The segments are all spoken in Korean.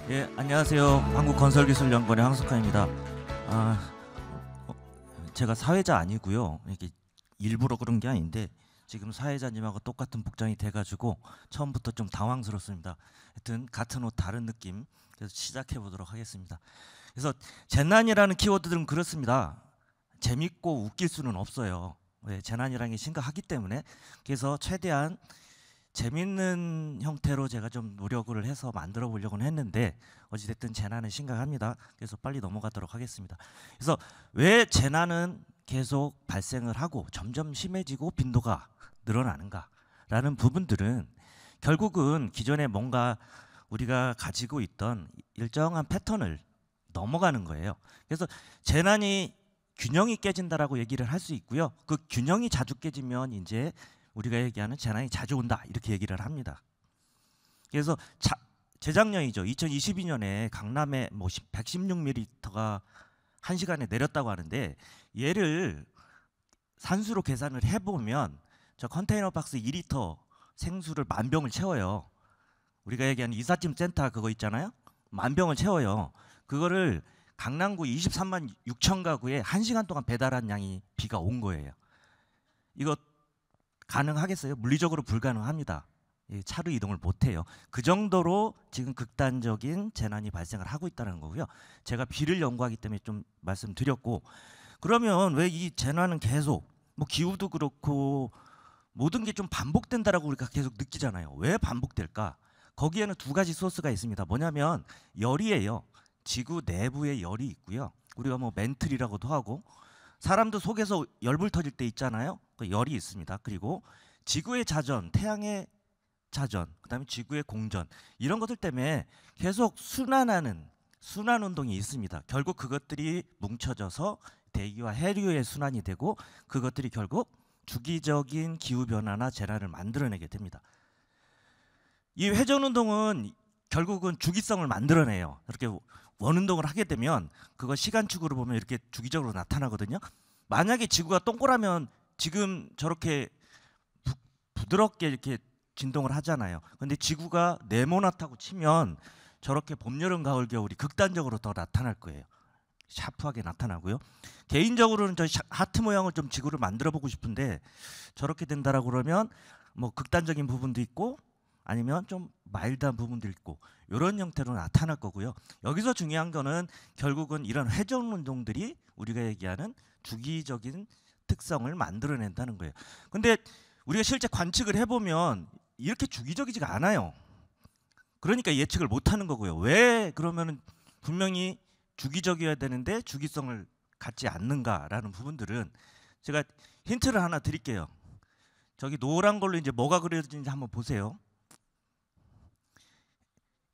예, 안녕하세요. 한국건설기술연구원의 황석환입니다. 제가 사회자 아니고요. 이게 일부러 그런 게 아닌데 지금 사회자님하고 똑같은 복장이 돼가지고 처음부터 좀 당황스럽습니다. 하여튼 같은 옷 다른 느낌. 그래서 시작해 보도록 하겠습니다. 그래서 재난이라는 키워드들은 그렇습니다. 재밌고 웃길 수는 없어요. 왜? 재난이라는 게 심각하기 때문에. 그래서 최대한 재밌는 형태로 제가 좀 노력을 해서 만들어 보려고는 했는데 어찌됐든 재난은 심각합니다. 그래서 빨리 넘어가도록 하겠습니다. 그래서 왜 재난은 계속 발생을 하고 점점 심해지고 빈도가 늘어나는가라는 부분들은 결국은 기존에 뭔가 우리가 가지고 있던 일정한 패턴을 넘어가는 거예요. 그래서 재난이 균형이 깨진다라고 얘기를 할 수 있고요. 그 균형이 자주 깨지면 이제 우리가 얘기하는 재난이 자주 온다 이렇게 얘기를 합니다. 그래서 재작년이죠. 2022년에 강남에 뭐 116mm가 1시간에 내렸다고 하는데 얘를 산수로 계산을 해보면 저 컨테이너 박스 2리터 생수를 10,000병을 채워요. 우리가 얘기하는 이삿짐 센터 그거 있잖아요. 10,000병을 채워요. 그거를 강남구 23만 6천 가구에 1시간 동안 배달한 양이 비가 온 거예요. 이거 가능하겠어요? 물리적으로 불가능합니다. 차로 이동을 못해요. 그 정도로 지금 극단적인 재난이 발생을 하고 있다는 거고요. 제가 비를 연구하기 때문에 좀 말씀드렸고, 그러면 왜 이 재난은 계속 뭐 기후도 그렇고 모든 게 좀 반복된다라고 우리가 계속 느끼잖아요. 왜 반복될까? 거기에는 두 가지 소스가 있습니다. 뭐냐면 열이에요. 지구 내부에 열이 있고요. 우리가 뭐 멘틀이라고도 하고 사람도 속에서 열불 터질 때 있잖아요. 그 열이 있습니다. 그리고 지구의 자전, 태양의 자전, 그다음에 지구의 공전 이런 것들 때문에 계속 순환하는 순환 운동이 있습니다. 결국 그것들이 뭉쳐져서 대기와 해류의 순환이 되고 그것들이 결국 주기적인 기후 변화나 재난을 만들어내게 됩니다. 이 회전 운동은 결국은 주기성을 만들어내요. 이렇게 원운동을 하게 되면 그거 시간축으로 보면 이렇게 주기적으로 나타나거든요. 만약에 지구가 동그라면 지금 저렇게 부드럽게 이렇게 진동을 하잖아요. 근데 지구가 네모나다고 치면 저렇게 봄, 여름, 가을, 겨울이 극단적으로 더 나타날 거예요. 샤프하게 나타나고요. 개인적으로는 저 하트 모양을 좀 지구를 만들어 보고 싶은데 저렇게 된다라고 그러면 뭐 극단적인 부분도 있고 아니면 좀 마일드한 부분도 있고 이런 형태로 나타날 거고요. 여기서 중요한 거는 결국은 이런 회전 운동들이 우리가 얘기하는 주기적인 특성을 만들어낸다는 거예요. 근데 우리가 실제 관측을 해보면 이렇게 주기적이지가 않아요. 그러니까 예측을 못하는 거고요. 왜 그러면은 분명히 주기적이어야 되는데 주기성을 갖지 않는가라는 부분들은 제가 힌트를 하나 드릴게요. 저기 노란 걸로 이제 뭐가 그려진지 한번 보세요.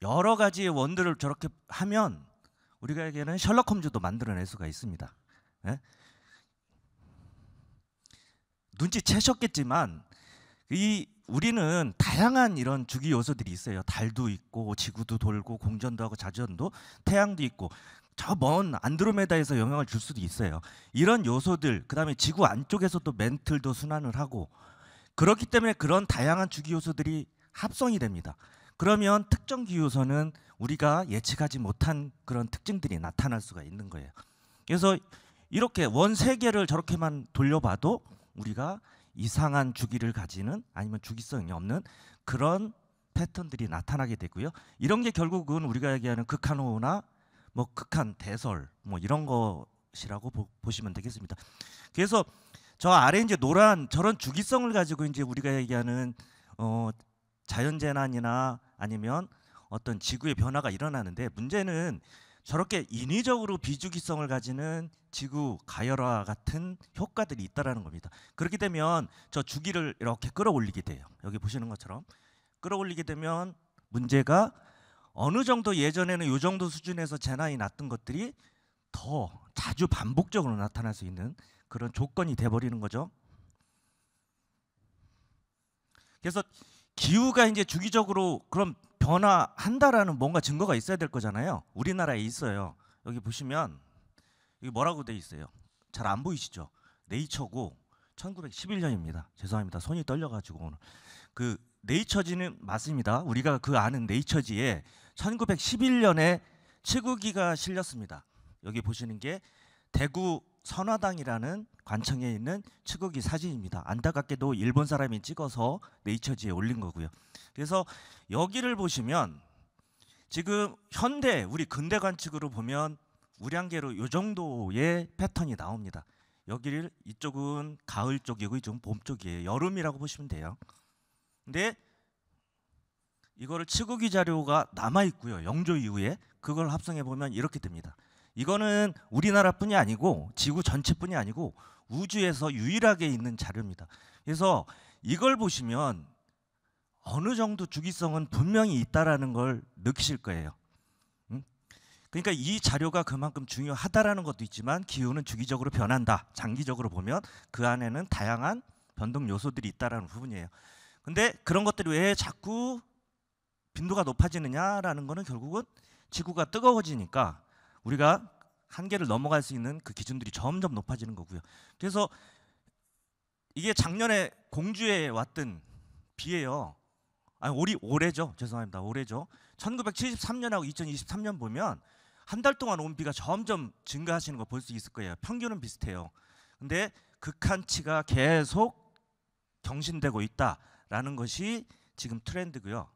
여러 가지의 원들을 저렇게 하면 우리가 얘기하는 셜록 홈즈도 만들어낼 수가 있습니다. 예? 눈치채셨겠지만 우리는 다양한 이런 주기 요소들이 있어요. 달도 있고 지구도 돌고 공전도 하고 자전도 태양도 있고 저 먼 안드로메다에서 영향을 줄 수도 있어요. 이런 요소들 그다음에 지구 안쪽에서도 멘틀도 순환을 하고 그렇기 때문에 그런 다양한 주기 요소들이 합성이 됩니다. 그러면 특정 기후선은 우리가 예측하지 못한 그런 특징들이 나타날 수가 있는 거예요. 그래서 이렇게 원 세개를 저렇게만 돌려봐도 우리가 이상한 주기를 가지는 아니면 주기성이 없는 그런 패턴들이 나타나게 되고요. 이런 게 결국은 우리가 얘기하는 극한호우나 뭐 극한 대설 뭐 이런 것이라고 보시면 되겠습니다. 그래서 저 아래 이제 노란 저런 주기성을 가지고 이제 우리가 얘기하는 자연재난이나 아니면 어떤 지구의 변화가 일어나는데 문제는 저렇게 인위적으로 비주기성을 가지는 지구 가열화 같은 효과들이 있다라는 겁니다. 그렇게 되면 저 주기를 이렇게 끌어올리게 돼요. 여기 보시는 것처럼 끌어올리게 되면 문제가 어느 정도 예전에는 이 정도 수준에서 재난이 났던 것들이 더 자주 반복적으로 나타날 수 있는 그런 조건이 돼버리는 거죠. 그래서 기후가 이제 주기적으로 그럼 변화한다라는 뭔가 증거가 있어야 될 거잖아요. 우리나라에 있어요. 여기 보시면 여기 뭐라고 돼 있어요. 잘 안 보이시죠? 네이처고 1911년입니다. 죄송합니다. 손이 떨려가지고 오늘 그 네이처지는 맞습니다. 우리가 그 아는 네이처지에 1911년에 치국이가 실렸습니다. 여기 보시는 게 대구 선화당이라는 관청에 있는 치국이 사진입니다. 안타깝게도 일본 사람이 찍어서 네이처지에 올린 거고요. 그래서 여기를 보시면 지금 현대 우리 근대 관측으로 보면 우량계로 이 정도의 패턴이 나옵니다. 여기를 이쪽은 가을 쪽이고 이쪽은 봄 쪽이에요. 여름이라고 보시면 돼요. 근데 이거를 치국이 자료가 남아 있고요. 영조 이후에 그걸 합성해 보면 이렇게 됩니다. 이거는 우리나라뿐이 아니고 지구 전체뿐이 아니고 우주에서 유일하게 있는 자료입니다. 그래서 이걸 보시면 어느 정도 주기성은 분명히 있다라는 걸 느끼실 거예요. 그러니까 이 자료가 그만큼 중요하다라는 것도 있지만 기후는 주기적으로 변한다. 장기적으로 보면 그 안에는 다양한 변동 요소들이 있다라는 부분이에요. 근데 그런 것들이 왜 자꾸 빈도가 높아지느냐라는 거는 결국은 지구가 뜨거워지니까 우리가 한계를 넘어갈 수 있는 그 기준들이 점점 높아지는 거고요. 그래서 이게 작년에 공주에 왔던 비예요. 아니 올해죠. 죄송합니다. 올해죠. 1973년하고 2023년 보면 한 달 동안 온 비가 점점 증가하시는 거 볼 수 있을 거예요. 평균은 비슷해요. 근데 극한치가 계속 경신되고 있다라는 것이 지금 트렌드고요.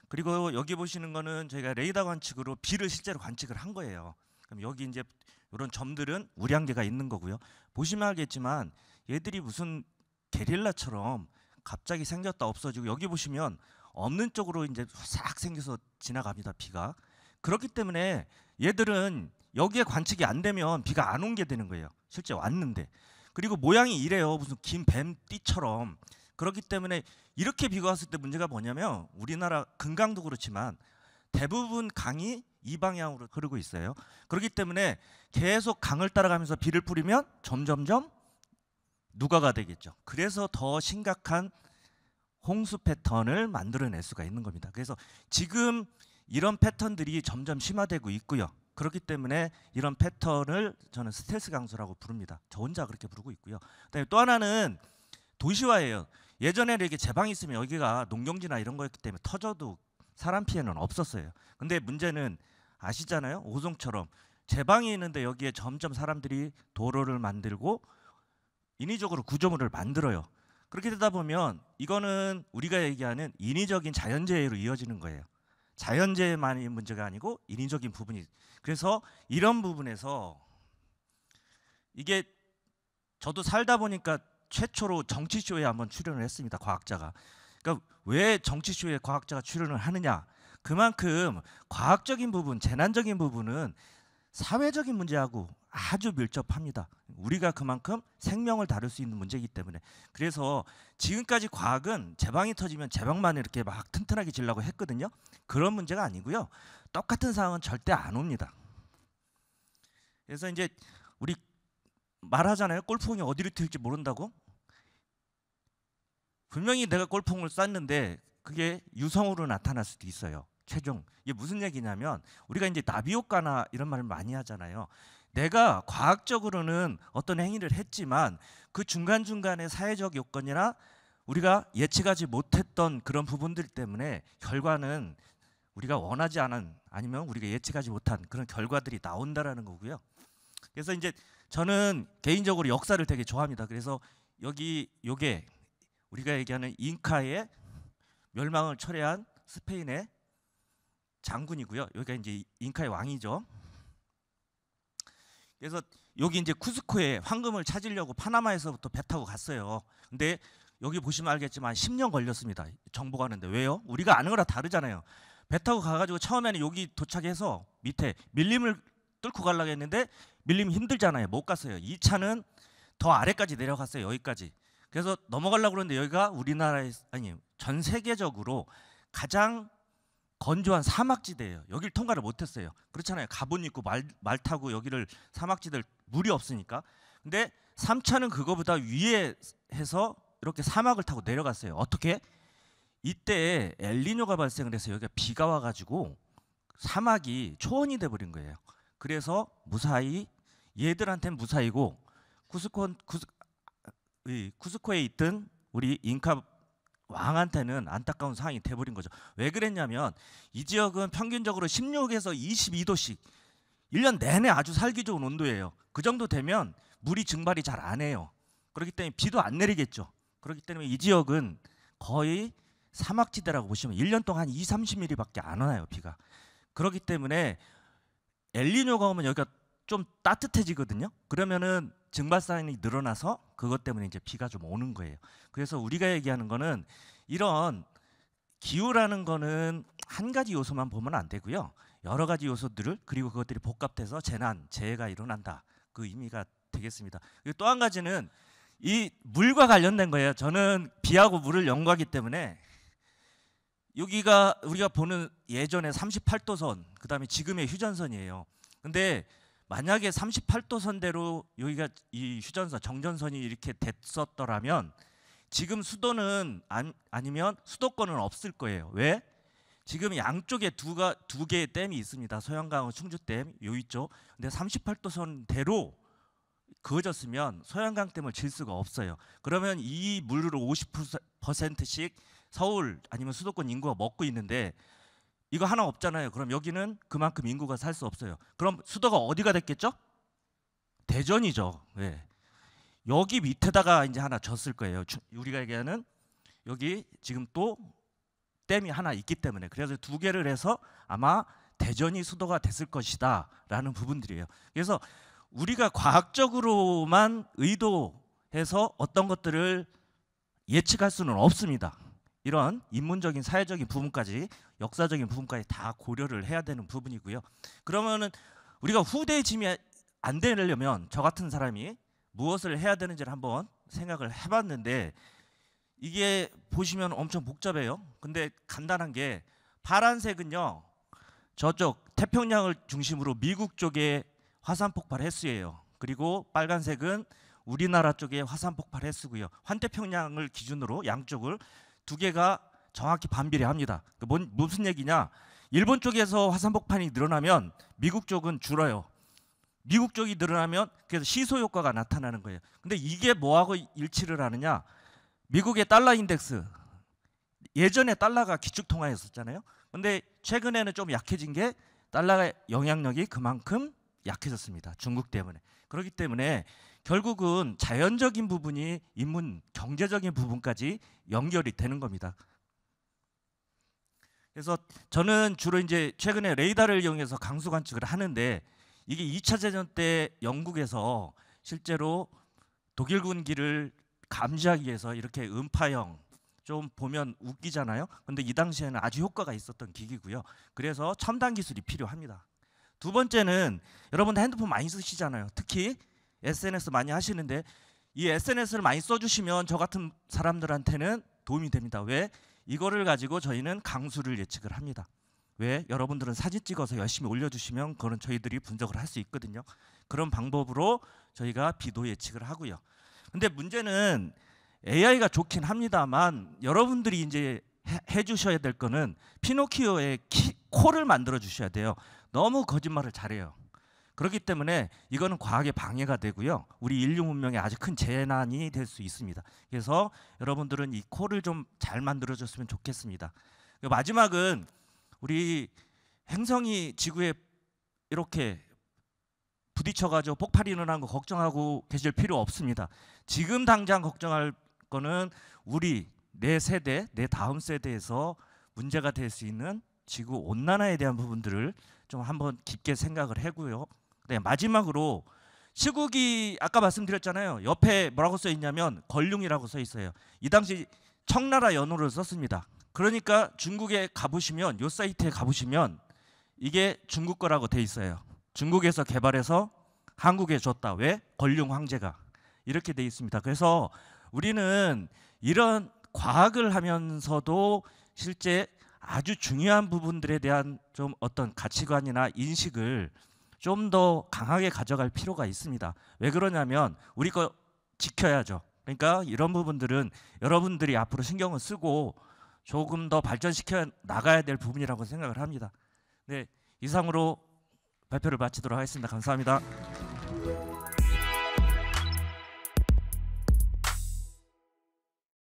그리고 여기 보시는 거는 저희가 레이더 관측으로 비를 실제로 관측을 한 거예요. 그럼 여기 이제 이런 점들은 우량계가 있는 거고요. 보시면 알겠지만 얘들이 무슨 게릴라처럼 갑자기 생겼다 없어지고 여기 보시면 없는 쪽으로 이제 싹 생겨서 지나갑니다. 비가. 그렇기 때문에 얘들은 여기에 관측이 안 되면 비가 안 온 게 되는 거예요. 실제 왔는데. 그리고 모양이 이래요. 무슨 긴 뱀띠처럼. 그렇기 때문에 이렇게 비가 왔을 때 문제가 뭐냐면 우리나라 금강도 그렇지만 대부분 강이 이 방향으로 흐르고 있어요. 그렇기 때문에 계속 강을 따라가면서 비를 뿌리면 점점점 누가가 되겠죠. 그래서 더 심각한 홍수 패턴을 만들어낼 수가 있는 겁니다. 그래서 지금 이런 패턴들이 점점 심화되고 있고요. 그렇기 때문에 이런 패턴을 저는 스텔스 강수라고 부릅니다. 저 혼자 그렇게 부르고 있고요. 그다음에 또 하나는 도시화예요. 예전에는 이렇게 제방이 있으면 여기가 농경지나 이런 거였기 때문에 터져도 사람 피해는 없었어요. 근데 문제는 아시잖아요. 오송처럼 제방이 있는데 여기에 점점 사람들이 도로를 만들고 인위적으로 구조물을 만들어요. 그렇게 되다 보면 이거는 우리가 얘기하는 인위적인 자연재해로 이어지는 거예요. 자연재해만이 문제가 아니고 인위적인 부분이. 그래서 이런 부분에서 이게 저도 살다 보니까 최초로 정치쇼에 한번 출연을 했습니다. 과학자가. 그러니까 왜 정치쇼에 과학자가 출연을 하느냐. 그만큼 과학적인 부분, 재난적인 부분은 사회적인 문제하고 아주 밀접합니다. 우리가 그만큼 생명을 다룰 수 있는 문제이기 때문에. 그래서 지금까지 과학은 제방이 터지면 제방만 이렇게 막 튼튼하게 지려고 했거든요. 그런 문제가 아니고요. 똑같은 상황은 절대 안 옵니다. 그래서 이제 우리 말하잖아요. 골프공이 어디로 튈지 모른다고. 분명히 내가 골프공을 쐈는데 그게 유성으로 나타날 수도 있어요. 최종. 이게 무슨 얘기냐면 우리가 이제 나비 효과나 이런 말을 많이 하잖아요. 내가 과학적으로는 어떤 행위를 했지만 그 중간중간에 사회적 요건이나 우리가 예측하지 못했던 그런 부분들 때문에 결과는 우리가 원하지 않은 아니면 우리가 예측하지 못한 그런 결과들이 나온다라는 거고요. 그래서 이제 저는 개인적으로 역사를 되게 좋아합니다. 그래서 여기 요게 우리가 얘기하는 잉카의 멸망을 철회한 스페인의 장군이고요. 여기가 이제 잉카의 왕이죠. 그래서 여기 이제 쿠스코에 황금을 찾으려고 파나마에서부터 배 타고 갔어요. 근데 여기 보시면 알겠지만 10년 걸렸습니다. 정보 가는데. 왜요? 우리가 아는 거랑 다르잖아요. 배 타고 가가지고 처음에는 여기 도착해서 밑에 밀림을 뚫고 가려고 했는데 밀림 힘들잖아요. 못 갔어요. 2차는 더 아래까지 내려갔어요. 여기까지. 그래서 넘어가려고 그러는데 여기가 우리나라에 아니 전 세계적으로 가장 건조한 사막지대예요. 여기를 통과를 못했어요. 그렇잖아요. 가본 있고 말 타고 여기를 사막지대를 물이 없으니까. 근데 3차는 그거보다 위에 해서 이렇게 사막을 타고 내려갔어요. 어떻게? 이때 엘니뇨가 발생을 해서 여기가 비가 와가지고 사막이 초원이 돼버린 거예요. 그래서 무사히 얘들한테는 무사히고 쿠스코에 있던 우리 잉카 왕한테는 안타까운 상황이 돼버린 거죠. 왜 그랬냐면 이 지역은 평균적으로 16에서 22도씩 1년 내내 아주 살기 좋은 온도예요. 그 정도 되면 물이 증발이 잘 안 해요. 그렇기 때문에 비도 안 내리겠죠. 그렇기 때문에 이 지역은 거의 사막지대라고 보시면 1년 동안 한 20-30mm밖에 안 와요, 비가. 그렇기 때문에 엘니뇨가 오면 여기가 좀 따뜻해지거든요. 그러면은 증발산이 늘어나서 그것 때문에 이제 비가 좀 오는 거예요. 그래서 우리가 얘기하는 거는 이런 기후라는 거는 한 가지 요소만 보면 안 되고요. 여러 가지 요소들을, 그리고 그것들이 복합돼서 재난, 재해가 일어난다. 그 의미가 되겠습니다. 그리고 또 한 가지는 이 물과 관련된 거예요. 저는 비하고 물을 연구하기 때문에 여기가 우리가 보는 예전에 38도선, 그다음에 지금의 휴전선이에요. 근데 만약에 38도선대로 여기가 이 휴전선, 정전선이 이렇게 됐었더라면 지금 수도는 아니면 수도권은 없을 거예요. 왜? 지금 양쪽에 두 개의 댐이 있습니다. 소양강은 충주댐, 요 있죠. 근데 38도선대로 그어졌으면 소양강 댐을 질 수가 없어요. 그러면 이 물을 50%씩 서울 아니면 수도권 인구가 먹고 있는데 이거 하나 없잖아요. 그럼 여기는 그만큼 인구가 살 수 없어요. 그럼 수도가 어디가 됐겠죠? 대전이죠. 네. 여기 밑에다가 이제 하나 졌을 거예요. 우리가 얘기하는 여기 지금 또 댐이 하나 있기 때문에, 그래서 두 개를 해서 아마 대전이 수도가 됐을 것이다 라는 부분들이에요. 그래서 우리가 과학적으로만 의도해서 어떤 것들을 예측할 수는 없습니다. 이런 인문적인 사회적인 부분까지, 역사적인 부분까지 다 고려를 해야 되는 부분이고요. 그러면은 우리가 후대의 짐이 안 되려면 저 같은 사람이 무엇을 해야 되는지를 한번 생각을 해봤는데, 이게 보시면 엄청 복잡해요. 근데 간단한 게, 파란색은요 저쪽 태평양을 중심으로 미국 쪽에 화산 폭발 횟수예요. 그리고 빨간색은 우리나라 쪽의 화산 폭발 횟수고요. 환태평양을 기준으로 양쪽을 두 개가 정확히 반비례합니다. 무슨 얘기냐? 일본 쪽에서 화산 폭발이 늘어나면 미국 쪽은 줄어요. 미국 쪽이 늘어나면 그래서 시소 효과가 나타나는 거예요. 근데 이게 뭐하고 일치를 하느냐? 미국의 달러 인덱스, 예전에 달러가 기축통화였었잖아요. 근데 최근에는 좀 약해진 게 달러의 영향력이 그만큼 약해졌습니다. 중국 때문에. 그렇기 때문에 결국은 자연적인 부분이 인문 경제적인 부분까지 연결이 되는 겁니다. 그래서 저는 주로 이제 최근에 레이더를 이용해서 강수 관측을 하는데, 이게 2차 대전 때 영국에서 실제로 독일 군기를 감지하기 위해서 이렇게 음파형, 좀 보면 웃기잖아요. 근데 이 당시에는 아주 효과가 있었던 기기고요. 그래서 첨단 기술이 필요합니다. 두 번째는 여러분들 핸드폰 많이 쓰시잖아요. 특히 SNS 많이 하시는데 이 SNS를 많이 써주시면 저 같은 사람들한테는 도움이 됩니다. 왜? 이거를 가지고 저희는 강수를 예측을 합니다. 왜? 여러분들은 사진 찍어서 열심히 올려주시면 그건 저희들이 분석을 할 수 있거든요. 그런 방법으로 저희가 비도 예측을 하고요. 근데 문제는 AI가 좋긴 합니다만 여러분들이 이제 해주셔야 될 거는 피노키오의 코를 만들어 주셔야 돼요. 너무 거짓말을 잘해요. 그렇기 때문에 이거는 과학의 방해가 되고요. 우리 인류 문명에 아주 큰 재난이 될 수 있습니다. 그래서 여러분들은 이 코를 좀 잘 만들어줬으면 좋겠습니다. 마지막은 우리 행성이 지구에 이렇게 부딪혀가지고 폭발이 일어나는 거 걱정하고 계실 필요 없습니다. 지금 당장 걱정할 거는 우리 내 세대, 내 다음 세대에서 문제가 될 수 있는 지구 온난화에 대한 부분들을 좀 한번 깊게 생각을 하고요. 네, 마지막으로 시국이 아까 말씀드렸잖아요. 옆에 뭐라고 써 있냐면 걸륭이라고 써 있어요. 이 당시 청나라 연호를 썼습니다. 그러니까 중국에 가보시면, 요 사이트에 가보시면 이게 중국 거라고 돼 있어요. 중국에서 개발해서 한국에 줬다. 왜? 걸륭 황제가. 이렇게 돼 있습니다. 그래서 우리는 이런 과학을 하면서도 실제 아주 중요한 부분들에 대한 좀 어떤 가치관이나 인식을 좀 더 강하게 가져갈 필요가 있습니다. 왜 그러냐면 우리 거 지켜야죠. 그러니까 이런 부분들은 여러분들이 앞으로 신경을 쓰고 조금 더 발전시켜 나가야 될 부분이라고 생각을 합니다. 네, 이상으로 발표를 마치도록 하겠습니다. 감사합니다.